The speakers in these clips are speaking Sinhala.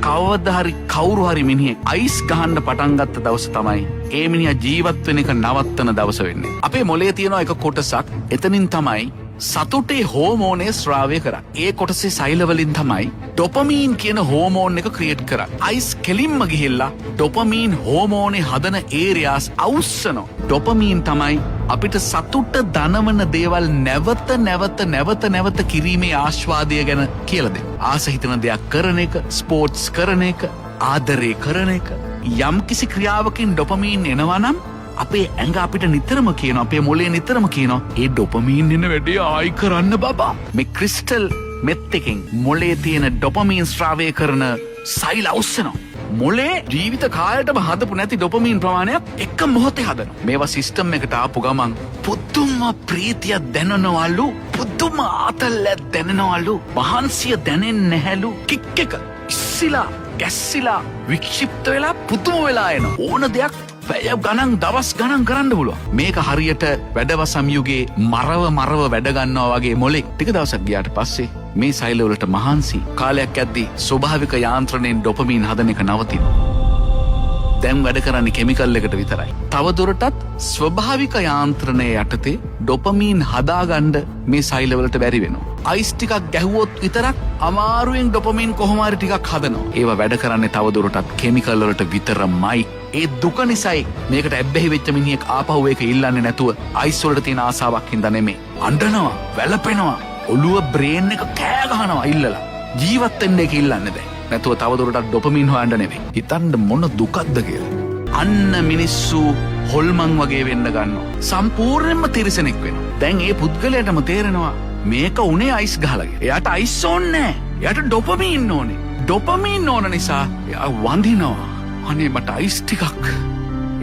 කවදා හරි කවුරු හරි මිනිහෙක් අයිස් ගහන්න පටන් ගත්ත දවස තමයි ඒ මිනිහා ජීවත් වෙන එක නවත්තන දවස වෙන්නේ. අපේ මොළයේ තියෙන එක කොටසක් එතනින් තමයි සතුටේ හෝමෝනේ ස්‍රාවය කරන්නේ. ඒ කොටසේ සෛල වලින් තමයි ඩොපමීන් කියන හෝමෝන් එක ක්‍රියේට් කරන්නේ. අයිස් කෙලින්ම ගිහිල්ලා ඩොපමීන් හෝමෝනේ හදන ඒරියාස් අවුස්සනවා. ඩොපමීන් තමයි අපිට සතුට දනවන දේවල් නැවත කිරීමේ ආස්වාදය ගැන කියලා දෙන්නේ. ආස හිතන දෙයක් කරන එක, ස්පෝර්ට්ස් කරන එක, ආදරේ කරන එක. යම්කිසි ක්‍රියාවකින් ඩොපමීන් එනවා නම් අපේ ඇඟ අපිට නිතරම කියන, අපේ මොළේ නිතරම කියනවා ඒ ඩොපමීන් එන වැඩේ ආයි කරන්න බබා. මේ ක්‍රිස්ටල් මෙත් එකෙන් මොළේ තියෙන ඩොපමීන් ස්‍රාවය කරන සෛල අවුස්සනවා. මොළේ ජීවිත කාලයටම හදපු නැති ඩොපමීන් ප්‍රමාණයක් එක මොහොතේ හදනවා. මේවා සිස්ටම් එකට ආපු ගමන් පුදුම ප්‍රීතියක් දැනෙනවලු, පුදුම ආතල්ලක් දැනෙනවලු, මහන්සිය දැනෙන්නේ නැහැලු. කික් එක ඉස්සිලා ගැස්සිලා වික්ෂිප්ත වෙලා පුදුම වෙලා එන ඕන දෙයක් පැය ගණන් දවස් ගණන් කරන්න පුළුවන්. මේක හරියට වැඩවසම් යුගයේ මරව වැඩ ගන්නවා වගේ මොලෙක් ටික දවසක් ගියාට පස්සේ මේ සෛල වලට මහන්සි කාලයක් යද්දී ස්වභාවික යාන්ත්‍රණයෙන් ඩොපමීන් හදන එක නවතිනවා. දැන් වැඩ කරන්නේ කෙමිකල් එකට විතරයි. තව දුරටත් ස්වභාවික යාන්ත්‍රණය යටතේ ඩොපමීන් හදාගන්න මේ සෛල වලට බැරි වෙනවා. අයිස් ටිකක් ගැහුවොත් විතරක් අමාරුවෙන් ඩොපමීන් කොහොම හරි ටිකක් හදනවා. ඒවා වැඩ කරන්නේ තව දුරටත් කෙමිකල් වලට විතරමයි. ඒ දුක නිසායි මේකට ඇබ්බැහි වෙච්ච මිනිහෙක් ආපහු ඒක ඉල්ලන්නේ නැතුව අයිස් වලට තියෙන ආසාවක් හින්දා නෙමෙයි. අඬනවා, වැළපෙනවා, ඔළුව බ්‍රේන් එක කෑ ගහනවා ඉල්ලලා. ජීවත් වෙන්න ඒක ඉල්ලන්නේ දැන්. නැතුව තව දුරටත් ඩොපමීන් හොයන්න නෙමෙයි. හිතන්න මොන දුකක්ද කියලා. අන්න මිනිස්සු හොල්මන් වගේ වෙන්න ගන්නවා. සම්පූර්ණයෙන්ම තිරිසනෙක් වෙනවා. දැන් ඒ පුද්ගලයාටම තේරෙනවා මේක උනේ අයිස් ගහලාගේ. එයාට අයිස් ඕනේ නැහැ. එයාට ඩොපමීන් ඕනේ. ඩොපමීන් ඕන නිසා එයා වඳිනවා. අනේ මට අයිස් ටිකක්.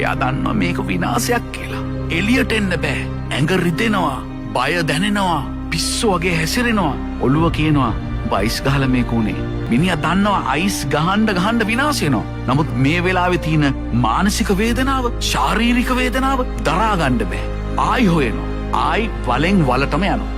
එයා දන්නවා මේක විනාශයක් කියලා. එළියට එන්න බෑ. ඇඟ රිදෙනවා, බය දැනෙනවා, පිස්සු වගේ හැසිරෙනවා. ඔළුව කියනවා අයිස් ගහලා මේක උනේ. මිනිහා දන්නවා අයිස් ගහන්න විනාශ වෙනවා. නමුත් මේ වෙලාවේ තියෙන මානසික වේදනාව, ශාරීරික වේදනාව දරා ගන්න බෑ. ආයි හොයනවා. ආයි වලෙන් වලටම යනවා.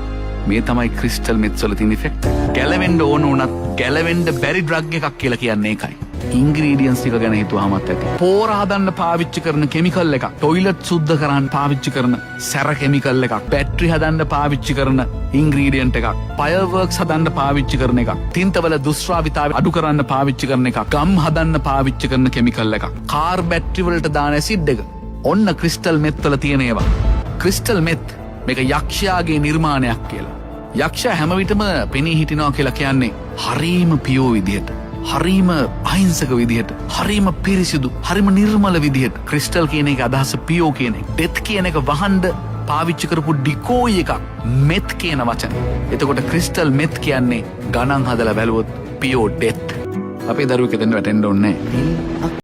මේ තමයි ක්‍රිස්ටල් මෙත්ස් වල තියෙන ඉෆෙක්ට්. ගැලවෙන්න ඕන උනත් ගැලවෙන්න බැරි ඩ්‍රග් එකක් කියලා කියන්නේ ඒකයි. ඉන්ග්‍රීඩියන්ස් ටික ගැන හිතුවාමත් ඇති. පෝර හදන්න පාවිච්චි කරන කෙමිකල් එකක්, ටොයිලට් සුද්ධ කරන්න පාවිච්චි කරන සැර කෙමිකල් එකක්, බැටරි හදන්න පාවිච්චි කරන ඉන්ග්‍රීඩියන්ට් එකක්, ෆයර්වර්ක්ස් හදන්න පාවිච්චි කරන එකක්, තින්තවල දුෂ්ශ්‍රාවිතාවය අඩු කරන්න පාවිච්චි කරන එකක්, ගම් හදන්න පාවිච්චි කරන කෙමිකල් එකක්, කාර් බැටරි වලට දාන ඇසිඩ් එක. ඔන්න ක්‍රිස්ටල් මෙත් වල තියෙන ඒවා. ක්‍රිස්ටල් මෙත් මේක යක්ෂයාගේ නිර්මාණයක් කියලා. යක්ෂයා හැම විටම පෙනී හිටිනවා කියලා කියන්නේ හරීම පියෝ විදියට, හරීම අහිංසක විදිහට, හරීම පිරිසිදු, හරීම නිර්මල විදිහට. ක්‍රිස්ටල් කියන එක අදහස පියෝ කියන එක. ඩෙත් කියන එක වහන්න පාවිච්චි කරපු ඩිකෝයි එකක්. මෙත් කියන වචන. එතකොට ක්‍රිස්ටල් මෙත් කියන්නේ ගණන් හදලා බැලුවොත් පියෝ ඩෙත්. අපේ දරුවෙක් දෙන්න වැටෙන්න ඕනේ නැහැ.